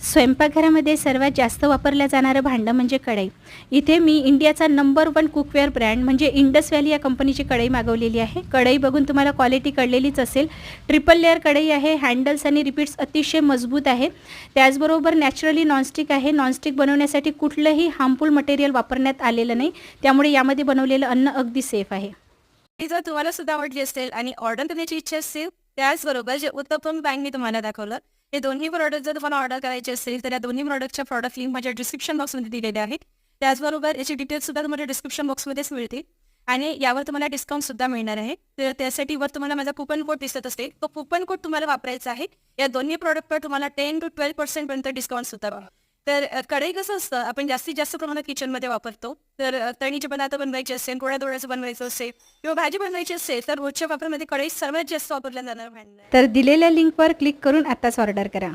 स्वयंपाकघरामध्ये सर्वात जास्त वापरलं जाणारं भांडं म्हणजे कढई. इथे मी इंडियाचा नंबर 1 कुकवेअर ब्रँड म्हणजे इंडस व्हॅली या कंपनीची कढई मागवलेली आहे. कढई बघून तुम्हाला क्वालिटी कळलेलीच असेल. ट्रिपल लेअर कढई आहे. हँडल्स आणि रिपीट्स अतिशय मजबूत आहे. त्याचबरोबर नॅचरली नॉनस्टिक आहे. नॉनस्टिक बनवण्यासाठी कुठलंही हार्मफुल मटेरियल वापरण्यात आलेलं नाही, त्यामुळे यामध्ये बनवलेलं अन्न अगदी सेफ आहे. ही जर तुम्हाला सुद्धा आवडली असेल आणि ऑर्डर करण्याची इच्छा असेल, त्याचबरोबर जे उत्तम बँक मी तुम्हाला दाखवलं, हे दोन्ही प्रॉडक्ट जर तुम्हाला ऑर्डर करायचे असेल, तर या दोन्ही प्रॉडक्टच्या प्रॉडक्ट लिंक माझ्या डिस्क्रिप्शन बॉक्समध्ये दिलेले आहेत. त्याचबरोबर याची डिटेल्स सुद्धा तुम्हाला डिस्क्रिप्शन बॉक्समध्येच मिळतील आणि यावर तुम्हाला डिस्काउंट सुद्धा मिळणार आहे. तर त्यासाठी वर तुम्हाला माझा कुपन कोड दिसत असते, तो कुपन कोड तुम्हाला वापरायचा आहे. या दोन्ही प्रॉडक्टवर तुम्हाला 10 to 12% पर्यंत डिस्काउंट सुद्धा मिळेल. तर कढई कसं असतं, आपण जास्तीत जास्त प्रमाणात किचनमध्ये वापरतो. तर तळणीचे पदार्थ बनवायचे असेल, पोळ्या बनवायचं असेल किंवा भाजी बनवायची असेल, तर रोजच्या वापरामध्ये कढई सर्वात जास्त वापरल्या जाणार भांडं आहे. तर दिलेल्या लिंकवर क्लिक करून आत्ताच ऑर्डर करा.